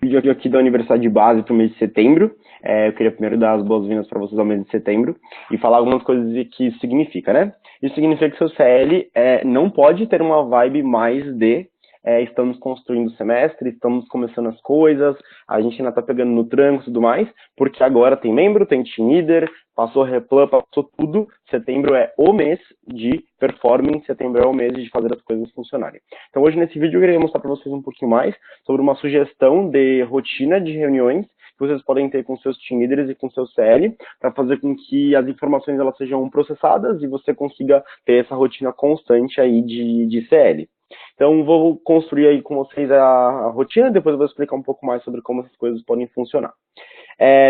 vídeo aqui da Universidade de Base para o mês de setembro. Eu queria primeiro dar as boas-vindas para vocês ao mês de setembro e falar algumas coisas que isso significa, né? Isso significa que seu CL não pode ter uma vibe mais de estamos construindo o semestre, estamos começando as coisas, a gente ainda está pegando no tranco e tudo mais, porque agora tem membro, tem team leader, passou replan, passou tudo. Setembro é o mês de performance, setembro é o mês de fazer as coisas funcionarem. Então hoje nesse vídeo eu queria mostrar para vocês um pouquinho mais sobre uma sugestão de rotina de reuniões que vocês podem ter com seus team leaders e com seu CL, para fazer com que as informações elas sejam processadas e você consiga ter essa rotina constante aí de CL. Então, vou construir aí com vocês a rotina, depois eu vou explicar um pouco mais sobre como essas coisas podem funcionar.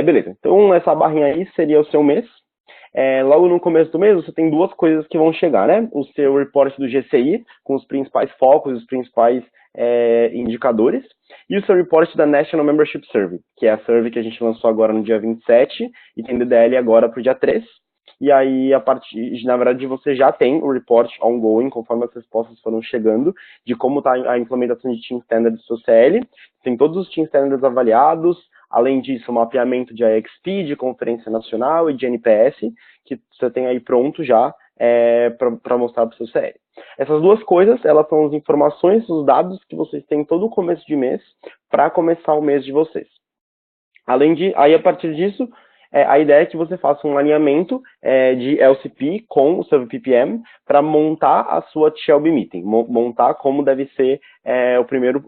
Beleza, então essa barrinha aí seria o seu mês. Logo no começo do mês, você tem duas coisas que vão chegar, né? O seu report do GCI, com os principais focos, os principais indicadores, e o seu report da National Membership Survey, que é a survey que a gente lançou agora no dia 27 e tem DDL agora para o dia 3. E aí, na verdade, você já tem o report ongoing, conforme as respostas foram chegando, de como está a implementação de Team Standards do seu CL. Tem todos os Team Standards avaliados, além disso, o mapeamento de AXP, de Conferência Nacional e de NPS, que você tem aí pronto já para mostrar para o seu CL. Essas duas coisas, elas são as informações, os dados que vocês têm todo o começo de mês para começar o mês de vocês. Aí a partir disso, a ideia é que você faça um alinhamento de LCP com o seu PPM para montar a sua TLB Meeting, montar como deve ser o primeiro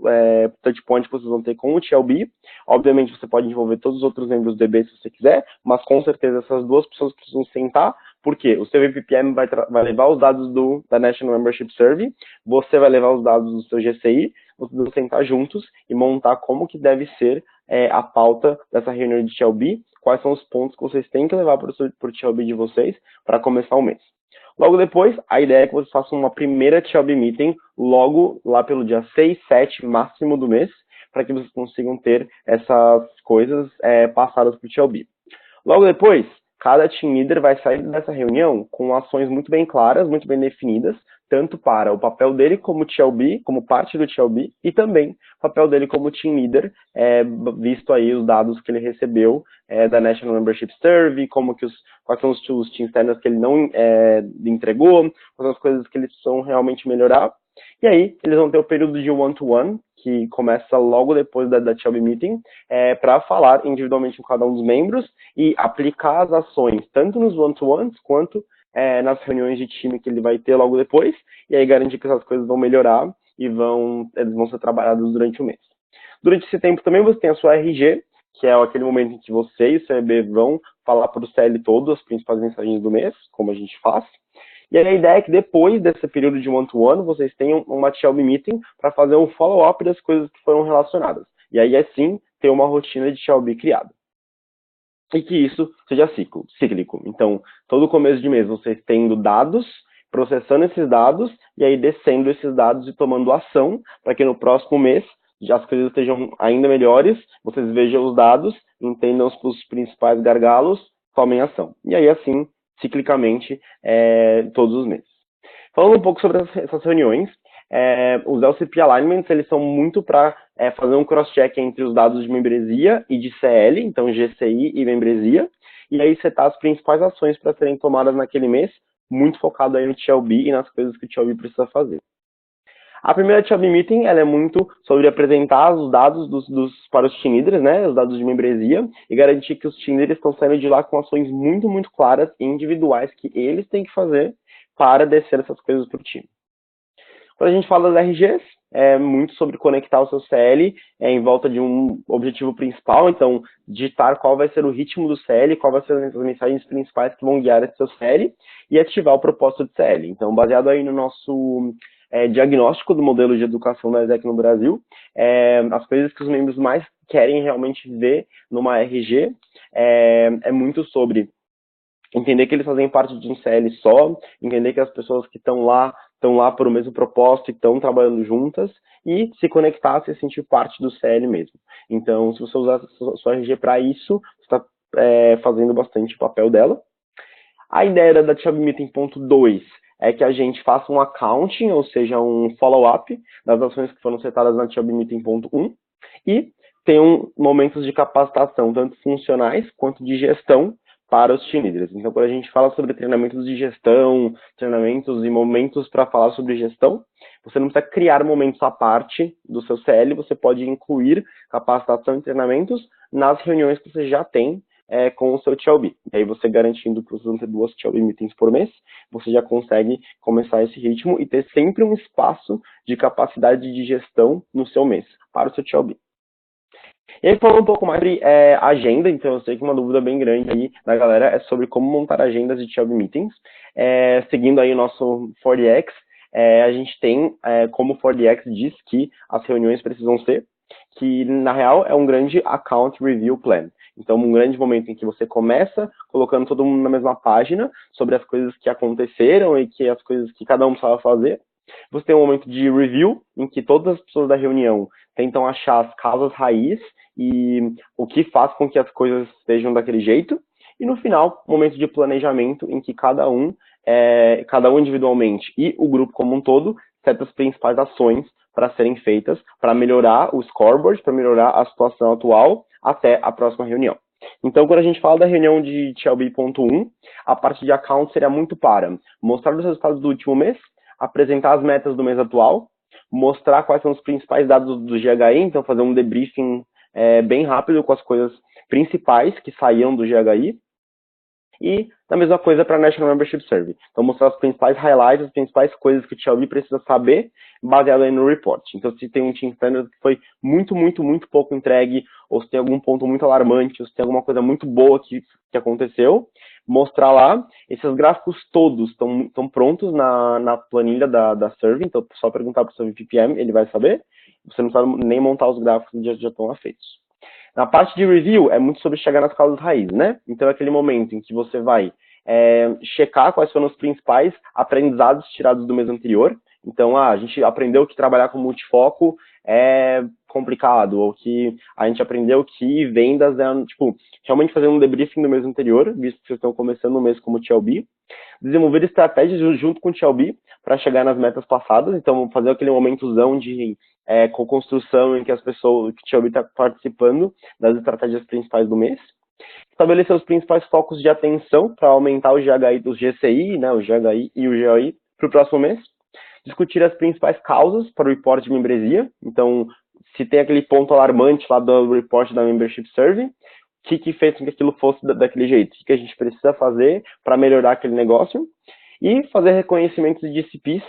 touchpoint que vocês vão ter com o TLB. Obviamente, você pode envolver todos os outros membros do DB se você quiser, mas com certeza essas duas pessoas precisam sentar, porque o seu VPPM vai levar os dados da National Membership Survey, você vai levar os dados do seu GCI, vocês vão sentar juntos e montar como que deve ser a pauta dessa reunião de TLB, quais são os pontos que vocês têm que levar para o TLB de vocês para começar o mês. Logo depois, a ideia é que vocês façam uma primeira TLB Meeting logo lá pelo dia 6, 7 máximo do mês, para que vocês consigam ter essas coisas passadas para o TLB. Logo depois, cada team leader vai sair dessa reunião com ações muito bem claras, muito bem definidas, tanto para o papel dele como TLB, como parte do TLB, e também o papel dele como team leader, visto aí os dados que ele recebeu da National Membership Survey, quais são os team standards que ele não entregou, quais são as coisas que eles precisam realmente melhorar. E aí, eles vão ter o período de one-to-one, que começa logo depois da TLB Meeting, para falar individualmente com cada um dos membros e aplicar as ações, tanto nos one-to-ones quanto nas reuniões de time que ele vai ter logo depois, e aí garantir que essas coisas vão melhorar e eles vão ser trabalhados durante o mês. Durante esse tempo também você tem a sua RG, que é aquele momento em que você e o CEB vão falar para o CL todo as principais mensagens do mês, como a gente faz. E aí a ideia é que depois desse período de one-to-one, vocês tenham uma TLB Meeting para fazer um follow-up das coisas que foram relacionadas. E aí, assim, ter uma rotina de TLB criada. E que isso seja cíclico. Então, todo começo de mês, vocês tendo dados, processando esses dados, e aí descendo esses dados e tomando ação, para que no próximo mês as coisas estejam ainda melhores, vocês vejam os dados, entendam os principais gargalos, tomem ação. E aí, assim, ciclicamente, todos os meses. Falando um pouco sobre essas reuniões, os LCP Alignments, eles são muito para fazer um cross-check entre os dados de membresia e de CL, então GCI e membresia, e aí setar as principais ações para serem tomadas naquele mês, muito focado aí no TLB e nas coisas que o TLB precisa fazer. A primeira TLB Meeting, ela é muito sobre apresentar os dados para os team leaders, né, os dados de membresia, e garantir que os team leaders estão saindo de lá com ações muito, muito claras e individuais que eles têm que fazer para descer essas coisas para o time. Quando a gente fala das RGs, é muito sobre conectar o seu CL em volta de um objetivo principal, então digitar qual vai ser o ritmo do CL, qual vai ser as mensagens principais que vão guiar esse seu CL e ativar o propósito de CL. Então, baseado aí no nosso diagnóstico do modelo de educação da ESEC no Brasil, as coisas que os membros mais querem realmente ver numa RG é muito sobre entender que eles fazem parte de um CL só, entender que as pessoas que estão lá por o mesmo propósito e estão trabalhando juntas, e se conectar, se sentir parte do CL mesmo. Então, se você usar a sua RG para isso, você está fazendo bastante o papel dela. A ideia da TLB Meeting ponto 2 é que a gente faça um accounting, ou seja, um follow-up das ações que foram setadas na TLB Meeting ponto 1, e tenham momentos de capacitação, tanto funcionais quanto de gestão, para os team leaders. Então, quando a gente fala sobre treinamentos de gestão, treinamentos e momentos para falar sobre gestão, você não precisa criar momentos à parte do seu CL, você pode incluir capacitação e treinamentos nas reuniões que você já tem com o seu TLB. E aí você garantindo que você vão ter 2 TLB meetings por mês, você já consegue começar esse ritmo e ter sempre um espaço de capacidade de gestão no seu mês, para o seu TLB. E aí, falando um pouco mais sobre agenda, então eu sei que uma dúvida bem grande aí da galera é sobre como montar agendas de TLB Meetings. Seguindo aí o nosso 4DX, a gente tem, como o 4DX diz que as reuniões precisam ser, que na real é um grande Account Review Plan. Então, um grande momento em que você começa colocando todo mundo na mesma página sobre as coisas que aconteceram e que as coisas que cada um precisava fazer. Você tem um momento de review, em que todas as pessoas da reunião tentam achar as causas raiz e o que faz com que as coisas estejam daquele jeito. E no final, momento de planejamento, em que cada um individualmente e o grupo como um todo, seta as principais ações para serem feitas, para melhorar o scoreboard, para melhorar a situação atual até a próxima reunião. Então, quando a gente fala da reunião de TLB.1, a parte de account seria muito para mostrar os resultados do último mês, apresentar as metas do mês atual, mostrar quais são os principais dados do GHI, então fazer um debriefing bem rápido com as coisas principais que saíam do GHI, e a mesma coisa para a National Membership Survey. Então, mostrar os principais highlights, as principais coisas que o TLB precisa saber, baseado aí no report. Então, se tem um Team Standard que foi muito pouco entregue, ou se tem algum ponto muito alarmante, ou se tem alguma coisa muito boa que aconteceu, mostrar lá. Esses gráficos todos estão prontos na planilha da Survey, então só perguntar para o seu VPPM, ele vai saber. Você não precisa nem montar os gráficos, já estão feitos. Na parte de review, é muito sobre chegar nas causas raízes, né? Então, é aquele momento em que você vai checar quais foram os principais aprendizados tirados do mês anterior. Então, a gente aprendeu que trabalhar com multifoco é complicado, ou que a gente aprendeu que vendas realmente fazer um debriefing do mês anterior, visto que vocês estão começando o mês como TLB. Desenvolver estratégias junto com o TLB para chegar nas metas passadas, então fazer aquele momentozão de co-construção em que as pessoas, que o TLB está participando das estratégias principais do mês. Estabelecer os principais focos de atenção para aumentar o GHI dos GCI, né, o GHI e o GOI para o próximo mês. Discutir as principais causas para o report de membresia. Então, se tem aquele ponto alarmante lá do report da Membership Survey, o que fez com que aquilo fosse daquele jeito? O que a gente precisa fazer para melhorar aquele negócio? E fazer reconhecimentos de CPs.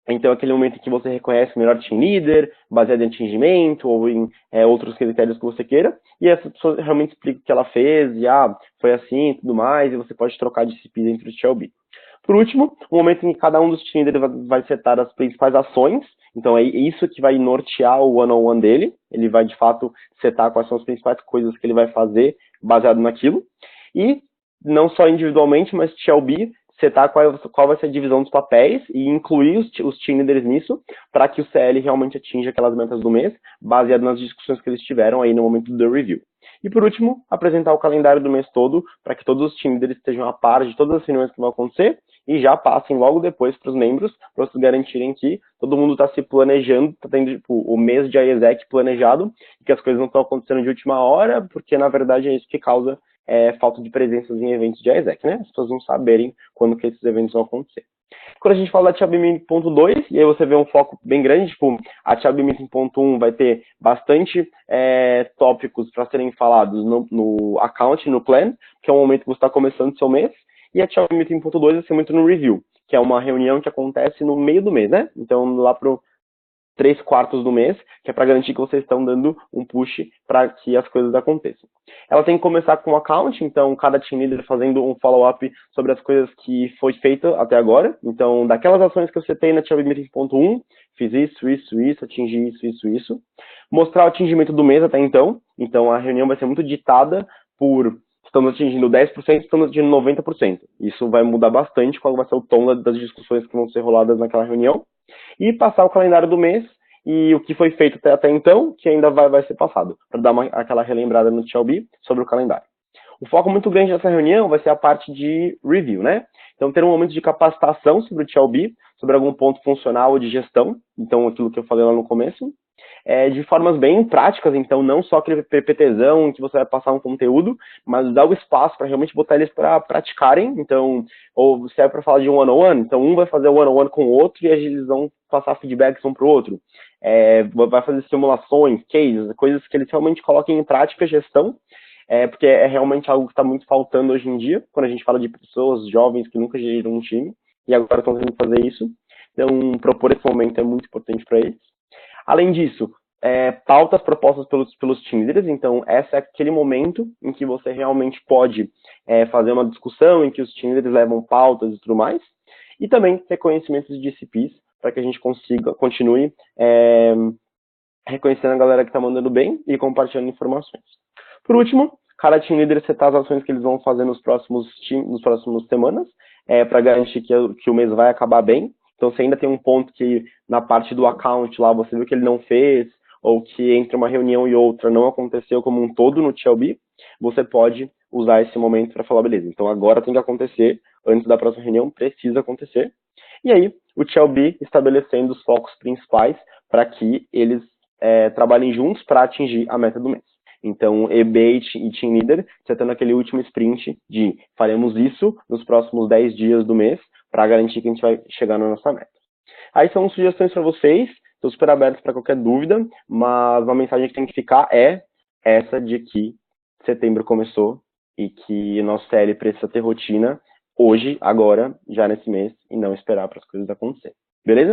Então, aquele momento em que você reconhece o melhor team leader, baseado em atingimento ou em outros critérios que você queira, e essa pessoa realmente explica o que ela fez, e foi assim e tudo mais, e você pode trocar de CPs entre os TLB. Por último, o momento em que cada um dos team leaders vai setar as principais ações, então é isso que vai nortear o one-on-one dele, ele vai de fato setar quais são as principais coisas que ele vai fazer baseado naquilo, e não só individualmente, mas TLB, setar qual vai ser a divisão dos papéis e incluir os team leaders nisso, para que o CL realmente atinja aquelas metas do mês, baseado nas discussões que eles tiveram aí no momento do review. E por último, apresentar o calendário do mês todo, para que todos os team leaders estejam a par de todas as reuniões que vão acontecer, e já passem logo depois para os membros, para vocês garantirem que todo mundo está se planejando, está tendo o mês de IESEC planejado, e que as coisas não estão acontecendo de última hora, porque na verdade é isso que causa falta de presenças em eventos de IESEC, né? As pessoas não saberem quando que esses eventos vão acontecer. Quando a gente fala da TLB Meeting.2, e aí você vê um foco bem grande, a TLB Meeting.1 vai ter bastante tópicos para serem falados no account, no plan, que é o momento que você está começando o seu mês, e a TLB Meeting.2 vai ser muito no review, que é uma reunião que acontece no meio do mês, né? Então, lá pro 3/4 do mês, que é para garantir que vocês estão dando um push para que as coisas aconteçam. Ela tem que começar com um account, então cada team leader fazendo um follow-up sobre as coisas que foi feita até agora. Então, daquelas ações que eu citei na TLB Meeting.1, fiz isso, atingi isso. Mostrar o atingimento do mês até então. Então, a reunião vai ser muito ditada por estamos atingindo 10%, estamos atingindo 90%. Isso vai mudar bastante qual vai ser o tom das discussões que vão ser roladas naquela reunião. E passar o calendário do mês e o que foi feito até então, que ainda vai ser passado, para dar aquela relembrada no TLB sobre o calendário. O foco muito grande dessa reunião vai ser a parte de review, né? Então, ter um momento de capacitação sobre o TLB, sobre algum ponto funcional ou de gestão, então aquilo que eu falei lá no começo. de formas bem práticas, então não só aquele PPTzão que você vai passar um conteúdo, mas dar o espaço para realmente botar eles para praticarem. Então, ou se é para falar de one-on-one, então um vai fazer one-on-one com o outro e eles vão passar feedbacks um para o outro. Vai fazer simulações, cases, coisas que eles realmente coloquem em prática, gestão, porque é realmente algo que está muito faltando hoje em dia, quando a gente fala de pessoas jovens que nunca geriram um time e agora estão tentando fazer isso. Então, propor esse momento é muito importante para eles. Além disso, pautas propostas pelos team leaders, então esse é aquele momento em que você realmente pode fazer uma discussão, em que os team leaders levam pautas e tudo mais, e também reconhecimentos de CPs, para que a gente continue reconhecendo a galera que está mandando bem e compartilhando informações. Por último, cada team leader setar as ações que eles vão fazer nos próximos semanas, para garantir que o mês vai acabar bem. Então, se ainda tem um ponto que na parte do account lá você viu que ele não fez, ou que entre uma reunião e outra não aconteceu como um todo no TLB, você pode usar esse momento para falar, beleza, então agora tem que acontecer, antes da próxima reunião precisa acontecer. E aí, o TLB estabelecendo os focos principais para que eles trabalhem juntos para atingir a meta do mês. Então, EB e Team Leader, setando aquele último sprint de faremos isso nos próximos 10 dias do mês para garantir que a gente vai chegar na nossa meta. Aí são sugestões para vocês, estou super aberto para qualquer dúvida, mas uma mensagem que tem que ficar é essa de que setembro começou e que nosso CL precisa ter rotina hoje, agora, já nesse mês, e não esperar para as coisas acontecerem. Beleza?